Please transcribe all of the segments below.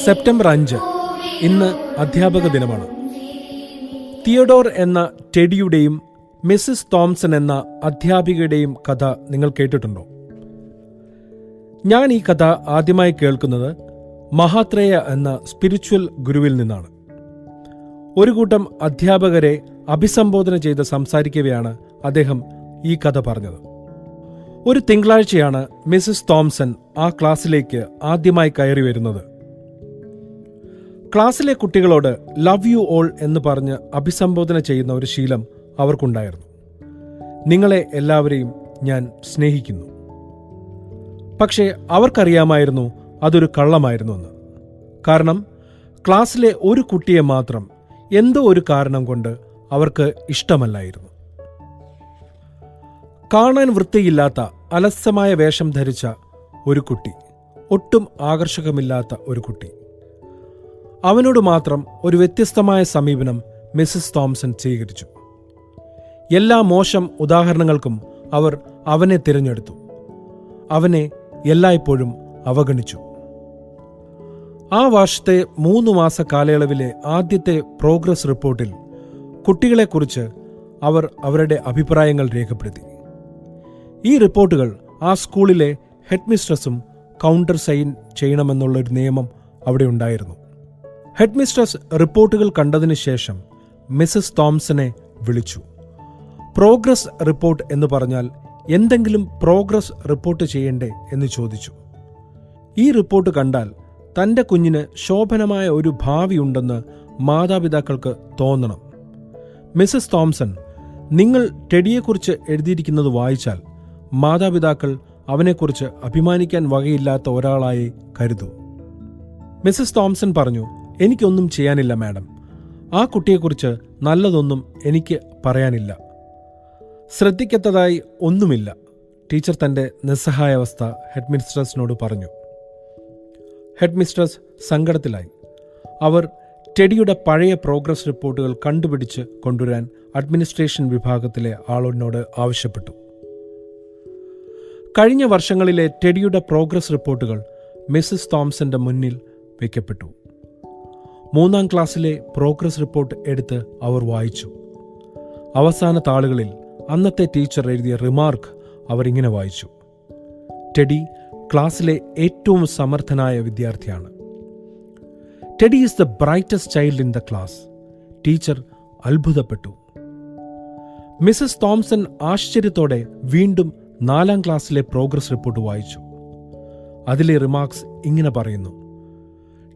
September 5 ഇന്ന് അധ്യാപക ദിനമാണ്. തിയഡോർ എന്ന ടെഡിയുടെയും മിസ്സിസ് തോംസൺ എന്ന അധ്യാപികയുടെയും കഥ നിങ്ങൾ കേട്ടിട്ടുണ്ടോ? ഞാൻ ഈ കഥ ആദ്യമായി കേൾക്കുന്നത് മഹാത്രേയ എന്ന സ്പിരിച്വൽ ഗുരുവിൽ നിന്നാണ്. ഒരു കൂട്ടം അധ്യാപകരെ അഭിസംബോധന ചെയ്ത് സംസാരിക്കവെയാണ് അദ്ദേഹം ഈ കഥ പറഞ്ഞത്. ഒരു തിങ്കളാഴ്ചയാണ് മിസ്സിസ് തോംസൺ ആ ക്ലാസ്സിലേക്ക് ആദ്യമായി കയറി വരുന്നത്. ക്ലാസ്സിലെ കുട്ടികളോട് ലവ് യു ഓൾ എന്ന് പറഞ്ഞ് അഭിസംബോധന ചെയ്യുന്ന ഒരു ശീലം അവർക്കുണ്ടായിരുന്നു. നിങ്ങളെ എല്ലാവരെയും ഞാൻ സ്നേഹിക്കുന്നു. പക്ഷേ അവർക്കറിയാമായിരുന്നു അതൊരു കള്ളമായിരുന്നുവെന്ന്. കാരണം ക്ലാസ്സിലെ ഒരു കുട്ടിയെ മാത്രം എന്തോ ഒരു കാരണം കൊണ്ട് അവർക്ക് ഇഷ്ടമല്ലായിരുന്നു. കാണാൻ വൃത്തിയില്ലാത്ത അലസമായ വേഷം ധരിച്ച ഒരു കുട്ടി, ഒട്ടും ആകർഷകമില്ലാത്ത ഒരു കുട്ടി. അവനോട് മാത്രം ഒരു വ്യത്യസ്തമായ സമീപനം മിസ്സിസ് തോംസൺ സ്വീകരിച്ചു. എല്ലാ മോശം ഉദാഹരണങ്ങൾക്കും അവർ അവനെ തിരഞ്ഞെടുത്തു. അവനെ എല്ലായ്പ്പോഴും അവഗണിച്ചു. ആ വർഷത്തെ 3 മാസ കാലയളവിലെ ആദ്യത്തെ പ്രോഗ്രസ് റിപ്പോർട്ടിൽ കുട്ടികളെക്കുറിച്ച് അവർ അവരുടെ അഭിപ്രായങ്ങൾ രേഖപ്പെടുത്തി. ഈ റിപ്പോർട്ടുകൾ ആ സ്കൂളിലെ ഹെഡ് മിസ്ട്രസും കൗണ്ടർ സൈൻ ചെയ്യണമെന്നുള്ളൊരു നിയമം അവിടെ ഉണ്ടായിരുന്നു. ഹെഡ് മിസ്ട്രസ് റിപ്പോർട്ടുകൾ കണ്ടതിനു ശേഷം മിസ്സിസ് തോംസനെ വിളിച്ചു. പ്രോഗ്രസ് റിപ്പോർട്ട് എന്ന് പറഞ്ഞാൽ എന്തെങ്കിലും പ്രോഗ്രസ് റിപ്പോർട്ട് ചെയ്യണ്ടേ എന്ന് ചോദിച്ചു. ഈ റിപ്പോർട്ട് കണ്ടാൽ തൻ്റെ കുഞ്ഞിന് ശോഭനമായ ഒരു ഭാവിയുണ്ടെന്ന് മാതാപിതാക്കൾക്ക് തോന്നണം. മിസ്സിസ് തോംസൺ, നിങ്ങൾ ടെഡിയെക്കുറിച്ച് എഴുതിയിരിക്കുന്നത് വായിച്ചാൽ മാതാപിതാക്കൾ അവനെക്കുറിച്ച് അഭിമാനിക്കാൻ വകയില്ലാത്ത ഒരാളായി കരുതൂ. മിസ്സിസ് തോംസൺ പറഞ്ഞു, എനിക്കൊന്നും ചെയ്യാനില്ല മാഡം. ആ കുട്ടിയെക്കുറിച്ച് നല്ലതൊന്നും എനിക്ക് പറയാനില്ല. ശ്രദ്ധിക്കത്തതായി ഒന്നുമില്ല. ടീച്ചർ തൻ്റെ നിസ്സഹായാവസ്ഥ ഹെഡ് മിസ്ട്രസിനോട് പറഞ്ഞു. Head mistress സങ്കടത്തിലായി. അവർ ടെഡിയുടെ പഴയ പ്രോഗ്രസ് റിപ്പോർട്ടുകൾ കണ്ടുപിടിച്ച് കൊണ്ടുവരാൻ അഡ്മിനിസ്ട്രേഷൻ വിഭാഗത്തിലെ ആളോട് ആവശ്യപ്പെട്ടു. കഴിഞ്ഞ വർഷങ്ങളിലെ ടെഡിയുടെ പ്രോഗ്രസ് റിപ്പോർട്ടുകൾ മിസ്സിസ് തോംസന്റെ മുന്നിൽ വയ്ക്കപ്പെട്ടു. 3-ാം ക്ലാസ്സിലെ പ്രോഗ്രസ് റിപ്പോർട്ട് എടുത്ത് അവർ വായിച്ചു. അവസാന താളുകളിൽ അന്നത്തെ ടീച്ചർ എഴുതിയ റിമാർക്ക് അവർ ഇങ്ങനെ വായിച്ചു: ടെഡി ക്ലാസ്സിലെ ഏറ്റവും സമർത്ഥനായ വിദ്യാർത്ഥിയാണ്. Teddy is the brightest child in the class. Teacher അത്ഭുതപ്പെട്ടു. മിസ്സിസ് തോംസൺ ആശ്ചര്യത്തോടെ വീണ്ടും 4-ാം ക്ലാസ്സിലെ പ്രോഗ്രസ് റിപ്പോർട്ട് വായിച്ചു. അതിലെ റിമാർക്സ് ഇങ്ങനെ പറയുന്നു: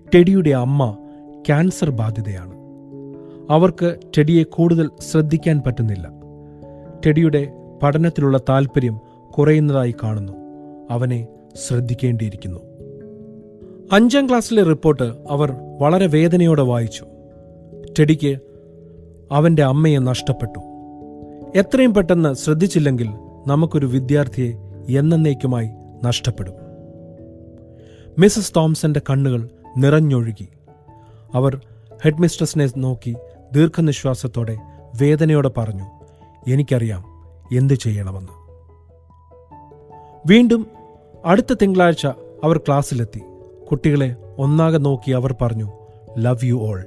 ടെഡിയുടെ അമ്മ ക്യാൻസർ ബാധിതയാണ്. അവർക്ക് ടെഡിയെ കൂടുതൽ ശ്രദ്ധിക്കാൻ പറ്റുന്നില്ല. ടെഡിയുടെ പഠനത്തിലുള്ള താൽപ്പര്യം കുറയുന്നതായി കാണുന്നു. അവനെ ശ്രദ്ധിക്കേണ്ടിയിരിക്കുന്നു. 5-ാം ക്ലാസ്സിലെ റിപ്പോർട്ട് അവർ വളരെ വേദനയോടെ വായിച്ചു. ടെഡിക്ക് അവൻ്റെ അമ്മയെ നഷ്ടപ്പെട്ടു. എത്രയും പെട്ടെന്ന് ശ്രദ്ധിച്ചില്ലെങ്കിൽ നമുക്കൊരു വിദ്യാർത്ഥിയെ എന്നേക്കുമായി നഷ്ടപ്പെടും. മിസ്സിസ് തോംസന്റെ കണ്ണുകൾ നിറഞ്ഞൊഴുകി. അവർ ഹെഡ് മിസ്ട്രസിനെ നോക്കി ദീർഘനിശ്വാസത്തോടെ വേദനയോടെ പറഞ്ഞു, എനിക്കറിയാം എന്തു ചെയ്യണമെന്ന്. വീണ്ടും അടുത്ത തിങ്കളാഴ്ച അവർ ക്ലാസ്സിലെത്തി. കുട്ടികളെ ഒന്നാകെ നോക്കി അവർ പറഞ്ഞു, ലവ് യു ഓൾ.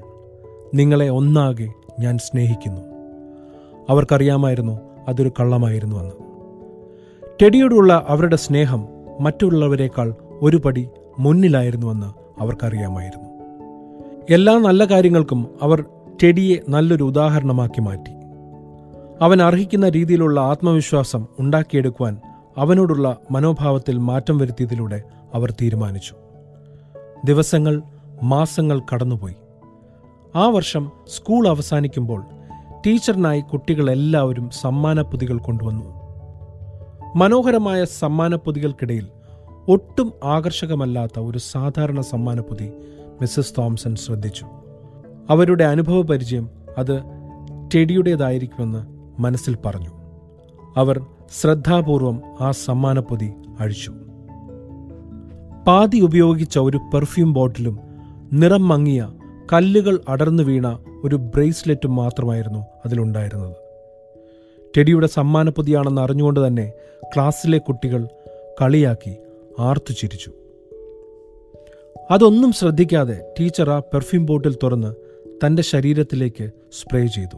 നിങ്ങളെ ഒന്നാകെ ഞാൻ സ്നേഹിക്കുന്നു. അവർക്കറിയാമായിരുന്നു അതൊരു കള്ളമായിരുന്നുവെന്ന്. ടെഡിയോടുള്ള അവരുടെ സ്നേഹം മറ്റുള്ളവരെക്കാൾ ഒരു പടി മുന്നിലായിരുന്നുവെന്ന് അവർക്കറിയാമായിരുന്നു. എല്ലാ നല്ല കാര്യങ്ങൾക്കും അവർ ടെഡിയെ നല്ലൊരു ഉദാഹരണമാക്കി മാറ്റി. അവൻ അർഹിക്കുന്ന രീതിയിലുള്ള ആത്മവിശ്വാസം ഉണ്ടാക്കിയെടുക്കുവാൻ അവനോടുള്ള മനോഭാവത്തിൽ മാറ്റം വരുത്തിയതിലൂടെ അവർ തീരുമാനിച്ചു. ദിവസങ്ങൾ, മാസങ്ങൾ കടന്നുപോയി. ആ വർഷം സ്കൂൾ അവസാനിക്കുമ്പോൾ ടീച്ചറിനായി കുട്ടികളെല്ലാവരും സമ്മാനപ്പൊതികൾ കൊണ്ടുവന്നു. മനോഹരമായ സമ്മാനപ്പൊതികൾക്കിടയിൽ ഒട്ടും ആകർഷകമല്ലാത്ത ഒരു സാധാരണ സമ്മാനപ്പൊതി മിസ്സിസ് തോംസൺ ശ്രദ്ധിച്ചു. അവരുടെ അനുഭവ പരിചയം അത് ടെഡിയുടേതായിരിക്കുമെന്ന് മനസ്സിൽ പറഞ്ഞു. അവർ ശ്രദ്ധാപൂർവം ആ സമ്മാനപ്പൊതി അഴിച്ചു. പാതി ഉപയോഗിച്ച ഒരു പെർഫ്യൂം ബോട്ടിലും നിറം മങ്ങിയ കല്ലുകൾ അടർന്നു വീണ ഒരു ബ്രേസ്ലെറ്റും മാത്രമായിരുന്നു അതിലുണ്ടായിരുന്നത്. ടെഡിയുടെ സമ്മാനപ്പൊതിയാണെന്ന് അറിഞ്ഞുകൊണ്ട് തന്നെ ക്ലാസ്സിലെ കുട്ടികൾ കളിയാക്കി ആർത്തു ചിരിച്ചു. അതൊന്നും ശ്രദ്ധിക്കാതെ ടീച്ചർ ആ പെർഫ്യൂം ബോട്ടിൽ തുറന്ന് തൻ്റെ ശരീരത്തിലേക്ക് സ്പ്രേ ചെയ്തു.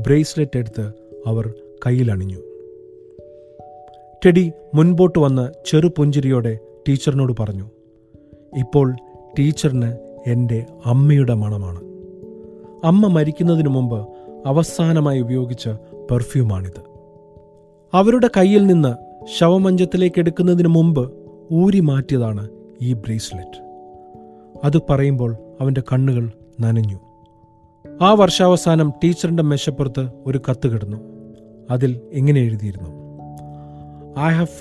ബ്രേസ്ലെറ്റ് എടുത്ത് അവർ കയ്യിലണിഞ്ഞു. ടെഡി മുൻപോട്ട് വന്ന് ചെറുപുഞ്ചിരിയോടെ ടീച്ചറിനോട് പറഞ്ഞു, ഇപ്പോൾ ടീച്ചറിന് എൻ്റെ അമ്മയുടെ മണമാണ്. അമ്മ മരിക്കുന്നതിനു മുമ്പ് അവസാനമായി ഉപയോഗിച്ച പെർഫ്യൂമാണിത്. അവരുടെ കയ്യിൽ നിന്ന് ശവമഞ്ചത്തിലേക്ക് എടുക്കുന്നതിന് മുമ്പ് ഊരി മാറ്റിയതാണ് ഈ ബ്രേസ്ലെറ്റ്. അത് പറയുമ്പോൾ അവൻ്റെ കണ്ണുകൾ നനഞ്ഞു. ആ വർഷാവസാനം ടീച്ചറിൻ്റെ മേശപ്പുറത്ത് ഒരു കത്ത് കിടന്നു. അതിൽ ഇങ്ങനെ എഴുതിയിരുന്നു: I have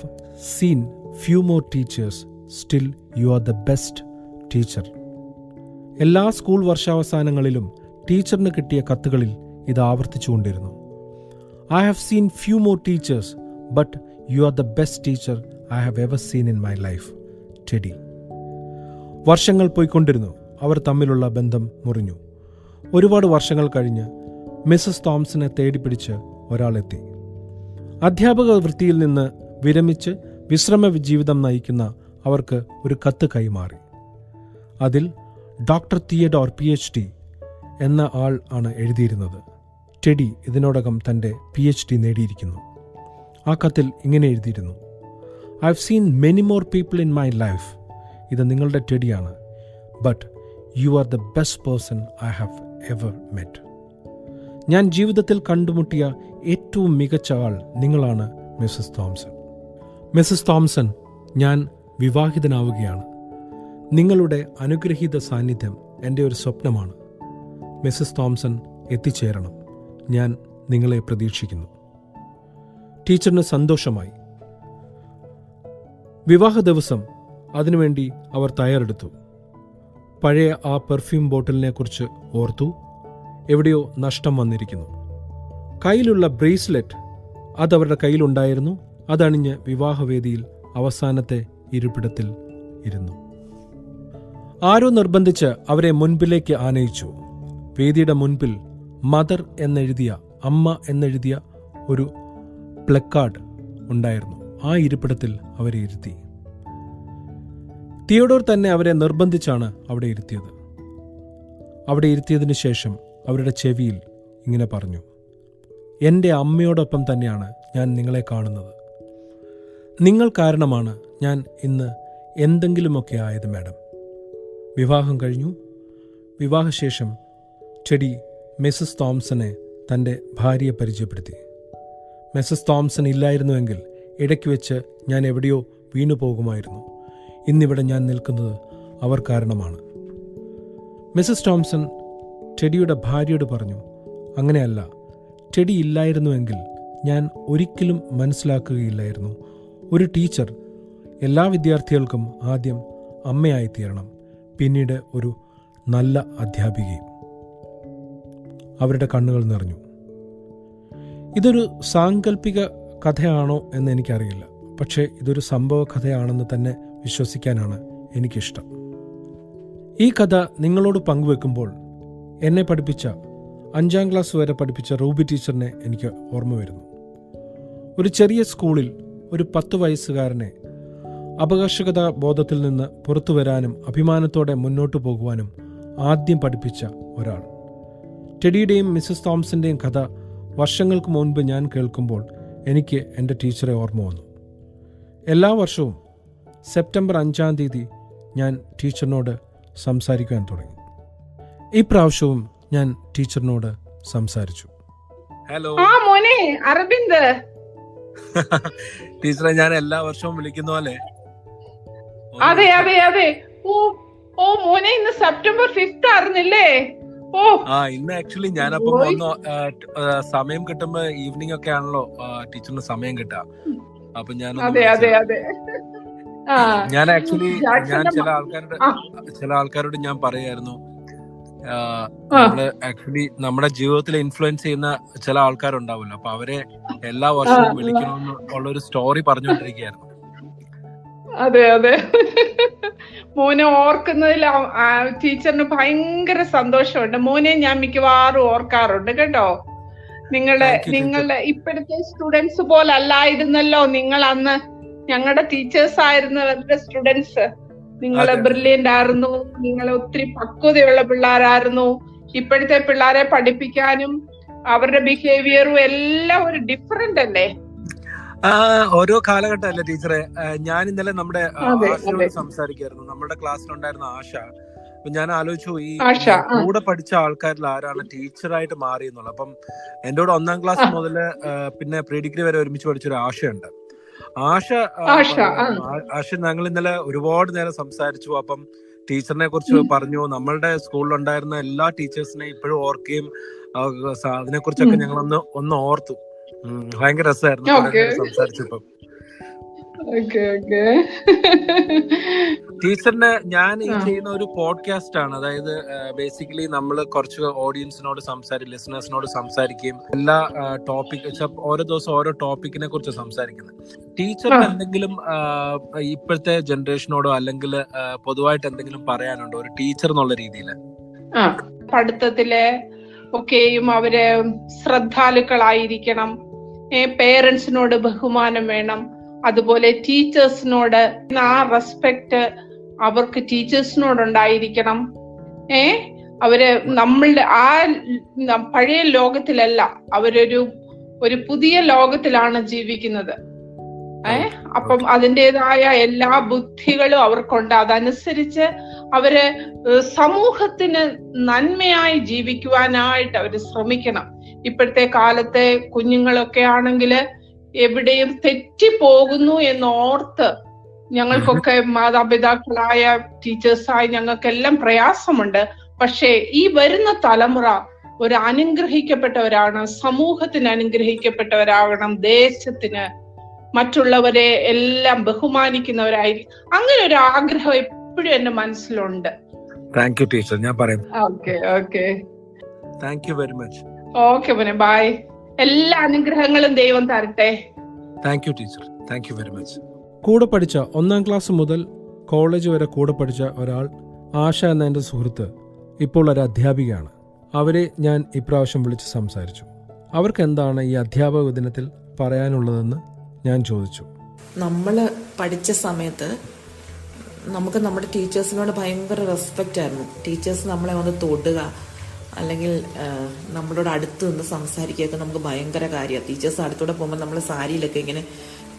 seen few more teachers, still you are the best teacher. എല്ലാ സ്കൂൾ വർഷാവസാനങ്ങളിലും ടീച്ചറിന് കിട്ടിയ കത്തുകളിൽ ഇത് ആവർത്തിച്ചുകൊണ്ടിരുന്നു. I have seen few more teachers, but you are the best teacher I have ever seen in my life, Teddy. വർഷങ്ങൾ പോയിക്കൊണ്ടിരുന്നു. അവർ തമ്മിലുള്ള ബന്ധം മുറിഞ്ഞു. ഒരുപാട് വർഷങ്ങൾ കഴിഞ്ഞ് മിസ്സസ് തോംസനെ തേടിപ്പിടിച്ച് ഒരാളെത്തി. അധ്യാപക വൃത്തിയിൽ നിന്ന് വിരമിച്ച് വിശ്രമ ജീവിതം നയിക്കുന്ന അവർക്ക് ഒരു കത്ത് കൈമാറി. അതിൽ ഡോക്ടർ തിയഡോർ PhD എന്ന ആൾ ആണ് എഴുതിയിരുന്നത്. ടെഡി ഇതിനോടകം തൻ്റെ PhD നേടിയിരിക്കുന്നു. ആ കത്തിൽ ഇങ്ങനെ എഴുതിയിരുന്നു: I have seen many more people in my life. ഇത് നിങ്ങളുടെ ടെഡിയാണ്. But you are the best person I have ever met. ഞാൻ ജീവിതത്തിൽ കണ്ടുമുട്ടിയ ഏറ്റവും മികച്ച ആൾ നിങ്ങളാണ് മിസ്സസ് തോംസൺ. മിസ്സസ് തോംസൺ, ഞാൻ വിവാഹിതനാവുകയാണ്. നിങ്ങളുടെ അനുഗ്രഹീത സാന്നിധ്യം എൻ്റെ ഒരു സ്വപ്നമാണ്. മിസ്സസ് തോംസൺ എത്തിച്ചേരണം. ഞാൻ നിങ്ങളെ പ്രതീക്ഷിക്കുന്നു. ടീച്ചറിന് സന്തോഷമായി. വിവാഹ ദിവസം അതിനുവേണ്ടി അവർ തയ്യാറെടുത്തു. പഴയ ആ പെർഫ്യൂം ബോട്ടിലിനെ കുറിച്ച് ഓർത്തു. എവിടെയോ നഷ്ടം വന്നിരിക്കുന്നു. കയ്യിലുള്ള ബ്രേസ്ലെറ്റ് അതവരുടെ കയ്യിലുണ്ടായിരുന്നു. അതണിഞ്ഞ് വിവാഹവേദിയിൽ അവസാനത്തെ ഇരിപ്പിടത്തിൽ ഇരുന്നു. ആരോ നിർബന്ധിച്ച് അവരെ മുൻപിലേക്ക് ആനയിച്ചു. വേദിയുടെ മുൻപിൽ മദർ എന്നെഴുതിയ, അമ്മ എന്നെഴുതിയ ഒരു പ്ലക്കാർഡ് ഉണ്ടായിരുന്നു. ആ ഇരിപ്പിടത്തിൽ അവരെ ഇരുത്തി. തിയോഡോർ തന്നെ അവരെ നിർബന്ധിച്ചാണ് അവിടെ ഇരുത്തിയത്. അവിടെ ഇരുത്തിയതിനു ശേഷം അവരുടെ ചെവിയിൽ ഇങ്ങനെ പറഞ്ഞു: എൻ്റെ അമ്മയോടൊപ്പം തന്നെയാണ് ഞാൻ നിങ്ങളെ കാണുന്നത്. നിങ്ങൾ കാരണമാണ് ഞാൻ ഇന്ന് എന്തെങ്കിലുമൊക്കെ ആയത് മാഡം. വിവാഹം കഴിഞ്ഞു. വിവാഹശേഷം ടെഡി മിസ്സസ് തോംസനെ തൻ്റെ ഭാര്യയെ പരിചയപ്പെടുത്തി. മിസ്സസ് തോംസൺ ഇല്ലായിരുന്നുവെങ്കിൽ ഇടയ്ക്ക് വെച്ച് ഞാൻ എവിടെയോ വീണു പോകുമായിരുന്നു. ഇന്നിവിടെ ഞാൻ നിൽക്കുന്നത് അവർ കാരണമാണ്. മിസ്സസ് തോംസൺ ടെഡിയുടെ ഭാര്യയോട് പറഞ്ഞു: അങ്ങനെയല്ല, ടെഡി ഇല്ലായിരുന്നുവെങ്കിൽ ഞാൻ ഒരിക്കലും മനസ്സിലാക്കുകയില്ലായിരുന്നു. ഒരു ടീച്ചർ എല്ലാ വിദ്യാർത്ഥികൾക്കും ആദ്യം അമ്മയായിത്തീരണം, പിന്നീട് ഒരു നല്ല അധ്യാപികയും. അവരുടെ കണ്ണുകൾ നിറഞ്ഞു. ഇതൊരു സാങ്കല്പിക കഥയാണോ എന്ന് എനിക്കറിയില്ല. പക്ഷേ ഇതൊരു സംഭവ കഥയാണെന്ന് തന്നെ വിശ്വസിക്കാനാണ് എനിക്കിഷ്ടം. ഈ കഥ നിങ്ങളോട് പങ്കുവെക്കുമ്പോൾ എന്നെ പഠിപ്പിച്ച 5ാം ക്ലാസ് വരെ പഠിപ്പിച്ച റൂബി ടീച്ചറിനെ എനിക്ക് ഓർമ്മ വരുന്നു. ഒരു ചെറിയ സ്കൂളിൽ ഒരു 10 വയസ്സുകാരനെ അപകർഷകതാ ബോധത്തിൽ നിന്ന് പുറത്തു വരാനും അഭിമാനത്തോടെ മുന്നോട്ടു പോകുവാനും ആദ്യം പഠിപ്പിച്ച ഒരാൾ. ടെഡിയുടെയും മിസ്സസ് തോംസൻ്റെയും കഥ വർഷങ്ങൾക്ക് മുൻപ് ഞാൻ കേൾക്കുമ്പോൾ എനിക്ക് എൻ്റെ ടീച്ചറെ ഓർമ്മ വന്നു. എല്ലാ വർഷവും സെപ്റ്റംബർ 5-ാം തീയതി ഞാൻ ടീച്ചറിനോട് സംസാരിക്കാൻ തുടങ്ങി. ഈ പ്രാവശ്യവും ഞാൻ ടീച്ചറിനോട് സംസാരിച്ചു. ഹലോ മോനെ അരവിന്ദ്. ടീച്ചറെ, ഞാൻ എല്ലാ വർഷവും വിളിക്കുന്ന പോലെ. അതെ അതെ അതെ. ഓ മോനെ, ഇന്ന് സെപ്റ്റംബർ 5 ആയിരുന്നില്ലേ? ഇന്ന് ആക്ച്വലി ഞാനപ്പം ഒന്ന് സമയം കിട്ടുമ്പോ ഈവനിങ് ഒക്കെ ആണല്ലോ ടീച്ചറിന് സമയം കിട്ടുക. അപ്പൊ ഞാൻ ആക്ച്വലി ചില ആൾക്കാരോട് ഞാൻ പറയായിരുന്നു, നമ്മള് ആക്ച്വലി നമ്മുടെ ജീവിതത്തിൽ ഇൻഫ്ലുവൻസ് ചെയ്യുന്ന ചില ആൾക്കാരുണ്ടാവുമല്ലോ, അപ്പൊ അവരെ എല്ലാ വർഷവും വിളിക്കണമെന്ന് ഉള്ളൊരു സ്റ്റോറി പറഞ്ഞുകൊണ്ടിരിക്കുകയായിരുന്നു. അതെ അതെ. മോനെ ഓർക്കുന്നതിൽ ടീച്ചറിന് ഭയങ്കര സന്തോഷമുണ്ട്. മോനെ ഞാൻ മിക്കവാറും ഓർക്കാറുണ്ട് കേട്ടോ. നിങ്ങളുടെ ഇപ്പോഴത്തെ സ്റ്റുഡൻസ് പോലെ അല്ലായിരുന്നല്ലോ നിങ്ങൾ അന്ന്. ഞങ്ങളുടെ ടീച്ചേഴ്സ് ആയിരുന്നവരുടെ സ്റ്റുഡൻസ്. നിങ്ങള് ബ്രില്യന്റ് ആയിരുന്നു, നിങ്ങൾ ഒത്തിരി പക്വതയുള്ള പിള്ളേരായിരുന്നു. ഇപ്പോഴത്തെ പിള്ളേരെ പഠിപ്പിക്കാനും അവരുടെ ബിഹേവിയറും എല്ലാം ഒരു ഡിഫറെന്റ് അല്ലേ? ഓരോ കാലഘട്ടം അല്ലേ ടീച്ചറെ. ഞാൻ ഇന്നലെ നമ്മുടെ ആശയോട് സംസാരിക്കായിരുന്നു. നമ്മുടെ ക്ലാസ്സിലുണ്ടായിരുന്ന ആശ. ഞാൻ ആലോചിച്ചു, ഈ കൂടെ പഠിച്ച ആൾക്കാരിൽ ആരാണ് ടീച്ചറായിട്ട് മാറി എന്നുള്ളത്. അപ്പം എൻ്റെ കൂടെ 1ാം ക്ലാസ് മുതൽ പിന്നെ പ്രീ ഡിഗ്രി വരെ ഒരുമിച്ച് പഠിച്ചൊരു ആശയുണ്ട്. ആശ ഞങ്ങൾ ഇന്നലെ ഒരുപാട് നേരം സംസാരിച്ചു. അപ്പം ടീച്ചറിനെ കുറിച്ച് പറഞ്ഞു. നമ്മളുടെ സ്കൂളിലുണ്ടായിരുന്ന എല്ലാ ടീച്ചേഴ്സിനെയും ഇപ്പോഴും ഓർക്കുകയും അതിനെ കുറിച്ചൊക്കെ ഞങ്ങൾ ഒന്ന് ഓർത്തു. ഭയങ്കര രസമായിരുന്നു സംസാരിച്ചപ്പം. ടീച്ചറിന് ഞാൻ ഈ ചെയ്യുന്ന ഒരു പോഡ്കാസ്റ്റ് ആണ്. അതായത് ബേസിക്കലി നമ്മൾ കുറച്ച് ഓഡിയൻസിനോട് ലിസണേഴ്സിനോട് സംസാരിക്കുകയും എല്ലാ ടോപ്പിക് ഓരോ ദിവസം ഓരോ ടോപ്പിക്കിനെ കുറിച്ച് സംസാരിക്കുന്നത്. ടീച്ചറിന് എന്തെങ്കിലും ഇപ്പോഴത്തെ ജനറേഷനോടോ അല്ലെങ്കിൽ പൊതുവായിട്ട് എന്തെങ്കിലും പറയാനുണ്ടോ ഒരു ടീച്ചർ എന്നുള്ള രീതിയിൽ? പഠിത്തത്തില് ഒക്കെയും അവര് ശ്രദ്ധാലുക്കളായിരിക്കണം. പേരൻസിനോട് ബഹുമാനം വേണം. അതുപോലെ ടീച്ചേഴ്സിനോട് ആ റെസ്പെക്ട് അവർക്ക് ടീച്ചേഴ്സിനോടുണ്ടായിരിക്കണം. അവര് നമ്മളുടെ ആ പഴയ ലോകത്തിലല്ല, ഒരു പുതിയ ലോകത്തിലാണ് ജീവിക്കുന്നത്. അപ്പം അതിൻ്റെതായ എല്ലാ ബുദ്ധികളും അവർക്കുണ്ട്. അതനുസരിച്ച് അവര് സമൂഹത്തിന് നന്മയായി ജീവിക്കുവാനായിട്ട് അവര് ശ്രമിക്കണം. ഇപ്പോഴത്തെ കാലത്തെ കുഞ്ഞുങ്ങളൊക്കെ ആണെങ്കില് എവിടെയും തെറ്റിപ്പോകുന്നു എന്നോർത്ത് ഞങ്ങൾക്കൊക്കെ മാതാപിതാക്കളായ ടീച്ചേഴ്സായി ഞങ്ങൾക്കെല്ലാം പ്രയാസമുണ്ട്. പക്ഷേ ഈ വരുന്ന തലമുറ ഒരു അനുഗ്രഹിക്കപ്പെട്ടവരാണ്, സമൂഹത്തിന് അനുഗ്രഹിക്കപ്പെട്ടവരാകണം, ദേശത്തിന് മറ്റുള്ളവരെ എല്ലാം ബഹുമാനിക്കുന്നവരായിരിക്കും. അങ്ങനെ ഒരു ആഗ്രഹം എപ്പോഴും എന്റെ മനസ്സിലുണ്ട്. Thank you teacher. ഞാൻ പറയാം. Okay thank you very much. Okay മോനെ, ബൈ. എല്ലാ അനുഗ്രഹങ്ങളും ദൈവം തരട്ടെ. Thank you teacher. Thank you very much. കൂടെ പഠിച്ച 1ാം ക്ലാസ് മുതൽ കോളേജ് വരെ കൂടെ പഠിച്ച ഒരാൾ, ആശ എന്ന എൻ്റെ സുഹൃത്ത്, ഇപ്പോൾ ഒരു അധ്യാപികയാണ്. അവരെ ഞാൻ ഇപ്രാവശ്യം വിളിച്ച് സംസാരിച്ചു. അവർക്ക് എന്താണ് ഈ അധ്യാപക ദിനത്തിൽ പറയാനുള്ളതെന്ന് ഞാൻ ചോദിച്ചു. നമ്മൾ പഠിച്ച സമയത്ത് നമുക്ക് നമ്മുടെ ടീച്ചേഴ്സിനോട് ഭയങ്കര റെസ്പെക്റ്റ് ആയിരുന്നു. ടീച്ചേഴ്സ് നമ്മളെ വന്ന് തൊടുക അല്ലെങ്കിൽ നമ്മളോട് അടുത്ത് നിന്ന് സംസാരിക്കുകയൊക്കെ നമുക്ക് ഭയങ്കര കാര്യമാണ്. ടീച്ചേഴ്സ് അടുത്തൂടെ പോകുമ്പോൾ നമ്മൾ സാരിയിലൊക്കെ ഇങ്ങനെ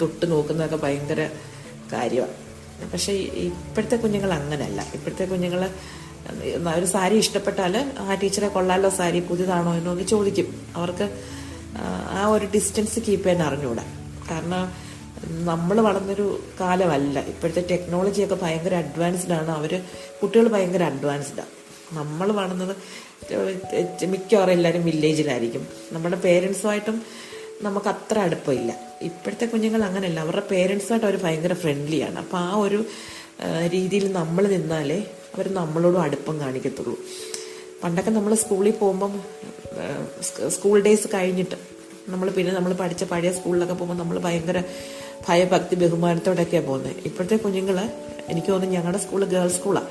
തൊട്ട് നോക്കുന്നതൊക്കെ ഭയങ്കര കാര്യമാണ്. പക്ഷേ ഇപ്പോഴത്തെ കുഞ്ഞുങ്ങൾ അങ്ങനെയല്ല. ഇപ്പോഴത്തെ കുഞ്ഞുങ്ങൾ ഒരു സാരി ഇഷ്ടപ്പെട്ടാൽ ആ ടീച്ചറെ കൊള്ളാലോ സാരി പുതിയതാണോ എന്നൊക്കെ ചോദിക്കും. അവർക്ക് ആ ഒരു ഡിസ്റ്റൻസ് കീപ്പ് ചെയ്യാൻ അറിഞ്ഞുകൂടാ. കാരണം നമ്മൾ വളർന്നൊരു കാലമല്ല. ഇപ്പോഴത്തെ ടെക്നോളജിയൊക്കെ ഭയങ്കര അഡ്വാൻസ്ഡ് ആണ്. കുട്ടികൾ ഭയങ്കര അഡ്വാൻസ്ഡാണ്. നമ്മൾ വളർന്നത് മിക്കവാറും എല്ലാവരും വില്ലേജിലായിരിക്കും. നമ്മുടെ പേരൻസുമായിട്ടും നമുക്ക് അത്ര അടുപ്പമില്ല. ഇപ്പോഴത്തെ കുഞ്ഞുങ്ങൾ അങ്ങനെയല്ല. അവരുടെ പേരൻസുമായിട്ട് അവർ ഭയങ്കര ഫ്രണ്ട്ലിയാണ്. അപ്പോൾ ആ ഒരു രീതിയിൽ നമ്മൾ നിന്നാലേ അവർ നമ്മളോടും അടുപ്പം കാണിക്കത്തുള്ളൂ. പണ്ടൊക്കെ നമ്മൾ സ്കൂളിൽ പോകുമ്പം സ്കൂൾ ഡേയ്സ് കഴിഞ്ഞിട്ട് നമ്മൾ പഠിച്ച പഴയ സ്കൂളിലൊക്കെ പോകുമ്പോൾ നമ്മൾ ഭയങ്കര ഭയഭക്തി ബഹുമാനത്തോടെയൊക്കെയാണ് പോകുന്നത്. ഇപ്പോഴത്തെ കുഞ്ഞുങ്ങൾ എനിക്ക് തോന്നുന്നു ഞങ്ങളുടെ സ്കൂൾ ഗേൾസ് സ്കൂളാണ്.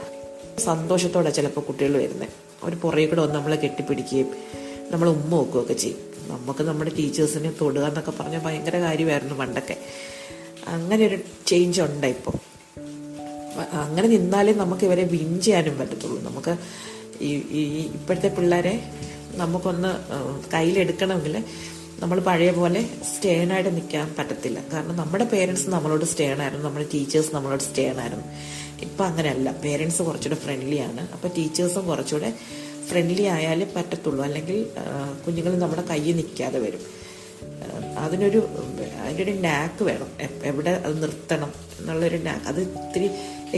സന്തോഷത്തോടെ ചിലപ്പോൾ കുട്ടികൾ വരുന്നത്. അവർ പുറകെ കൂടെ വന്ന് നമ്മളെ കെട്ടിപ്പിടിക്കുകയും നമ്മൾ ഉമ്മ വെക്കുകയൊക്കെ ചെയ്യും. നമുക്ക് നമ്മുടെ ടീച്ചേഴ്സിനെ തൊടുക എന്നൊക്കെ പറഞ്ഞാൽ ഭയങ്കര കാര്യമായിരുന്നു പണ്ടൊക്കെ. അങ്ങനെ ഒരു ചേഞ്ച് ഉണ്ട് ഇപ്പോൾ. അങ്ങനെ നിന്നാലേ നമുക്ക് ഇവരെ വിൻ ചെയ്യാനും പറ്റത്തുള്ളൂ. നമുക്ക് ഈ ഇപ്പോഴത്തെ പിള്ളേരെ നമുക്കൊന്ന് കയ്യിലെടുക്കണമെങ്കിൽ നമ്മൾ പഴയ പോലെ സ്റ്റേണായിട്ട് നിൽക്കാൻ പറ്റത്തില്ല. കാരണം നമ്മുടെ പേരൻസ് നമ്മളോട് സ്റ്റേണായിരുന്നു, നമ്മുടെ ടീച്ചേഴ്സ് നമ്മളോട് സ്റ്റേണായിരുന്നു. ഇപ്പം അങ്ങനെയല്ല. പേരൻസ് കുറച്ചുകൂടെ ഫ്രണ്ട്ലിയാണ്. അപ്പോൾ ടീച്ചേഴ്സും കുറച്ചുകൂടെ ഫ്രണ്ട്ലി ആയാലേ പറ്റത്തുള്ളൂ. അല്ലെങ്കിൽ കുഞ്ഞുങ്ങൾ നമ്മുടെ കയ്യിൽ നിൽക്കാതെ വരും. അതിൻ്റെ ഒരു നാക്ക് വേണം. എവിടെ അത് നിർത്തണം എന്നുള്ളൊരു നാക്ക്. അത് ഇത്തിരി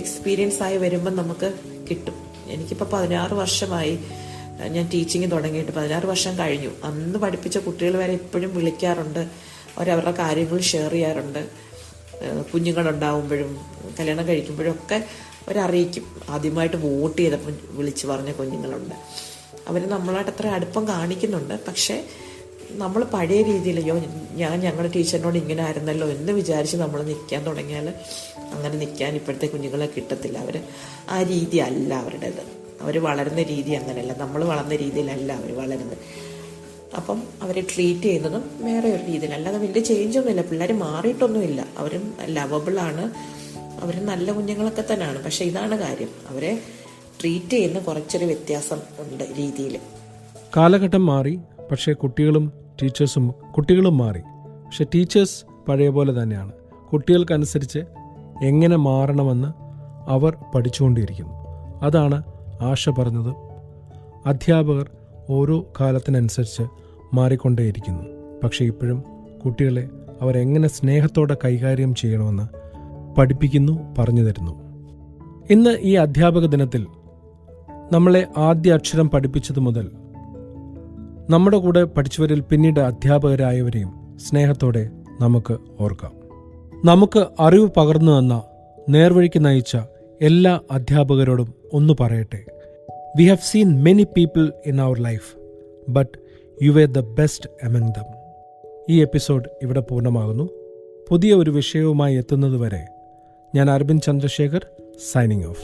എക്സ്പീരിയൻസ് ആയി വരുമ്പം നമുക്ക് കിട്ടും. എനിക്കിപ്പോൾ 16 വർഷമായി ഞാൻ ടീച്ചിങ് തുടങ്ങിയിട്ട്. 16 വർഷം കഴിഞ്ഞു. അന്ന് പഠിപ്പിച്ച കുട്ടികൾ വരെ ഇപ്പോഴും വിളിക്കാറുണ്ട്. അവരവരുടെ കാര്യങ്ങൾ ഷെയർ ചെയ്യാറുണ്ട്. കുഞ്ഞുങ്ങളുണ്ടാവുമ്പോഴും കല്യാണം കഴിക്കുമ്പോഴും ഒക്കെ അവരറിയിക്കും. ആദ്യമായിട്ട് വോട്ട് ചെയ്തപ്പോൾ വിളിച്ച് പറഞ്ഞ കുഞ്ഞുങ്ങളുണ്ട്. അവർ നമ്മളായിട്ട് അത്ര അടുപ്പം കാണിക്കുന്നുണ്ട്. പക്ഷേ നമ്മൾ പഴയ രീതിയിലോ ഞങ്ങളുടെ ടീച്ചറിനോട് ഇങ്ങനെ ആയിരുന്നല്ലോ എന്ന് വിചാരിച്ച് നമ്മൾ നിൽക്കാൻ തുടങ്ങിയാൽ അങ്ങനെ നിൽക്കാൻ ഇപ്പോഴത്തെ കുഞ്ഞുങ്ങളെ കിട്ടത്തില്ല. അവർ ആ രീതി അല്ല അവരുടേത്. അവർ വളരുന്ന രീതി അങ്ങനെയല്ല. നമ്മൾ വളർന്ന രീതിയിലല്ല അവർ വളരുന്നത്. അപ്പം അവരെ ട്രീറ്റ് ചെയ്യുന്നതും വേറെ ഒരു രീതിയിൽ. അല്ലാതെ വലിയ ചേഞ്ചൊന്നുമില്ല. പിള്ളേർ മാറിയിട്ടൊന്നുമില്ല. അവരും ലവബിളാണ്. അവർ നല്ല കുഞ്ഞുങ്ങളൊക്കെ തന്നെയാണ്. പക്ഷെ ഇതാണ് കാര്യം, അവരെ ട്രീറ്റ് ചെയ്യുന്ന കുറച്ചൊരു വ്യത്യാസം ഉണ്ട് രീതിയിൽ. കാലഘട്ടം മാറി, പക്ഷേ കുട്ടികളും മാറി. പക്ഷെ ടീച്ചേഴ്സ് പഴയ പോലെ തന്നെയാണ്. കുട്ടികൾക്കനുസരിച്ച് എങ്ങനെ മാറണമെന്ന് അവർ പഠിച്ചുകൊണ്ടിരിക്കുന്നു. അതാണ് ആശ പറഞ്ഞത്. അധ്യാപകർ ഓരോ കാലത്തിനനുസരിച്ച് മാറിക്കൊണ്ടേയിരിക്കുന്നു. പക്ഷേ ഇപ്പോഴും കുട്ടികളെ അവരെങ്ങനെ സ്നേഹത്തോടെ കൈകാര്യം ചെയ്യണമെന്ന് പഠിപ്പിക്കുന്നു, പറഞ്ഞു തരുന്നു. ഇന്ന് ഈ അധ്യാപക ദിനത്തിൽ നമ്മളെ ആദ്യ അക്ഷരം പഠിപ്പിച്ചത് മുതൽ നമ്മുടെ കൂടെ പഠിച്ചവരിൽ പിന്നീട് അധ്യാപകരായവരെയും സ്നേഹത്തോടെ നമുക്ക് ഓർക്കാം. നമുക്ക് അറിവ് പകർന്നു തന്ന, നേർവഴിക്ക് നയിച്ച എല്ലാ അധ്യാപകരോടും ഒന്ന് പറയട്ടെ, we have seen many people in our life, but you were the best among them. ഈ എപ്പിസോഡ് ഇവിടെ പൂർണ്ണമാകുന്നു. പുതിയ ഒരു വിഷയവുമായി എത്തുന്നതുവരെ ഞാൻ അരവിന്ദ് ചന്ദ്രശേഖർ, സൈനിങ് ഓഫ്.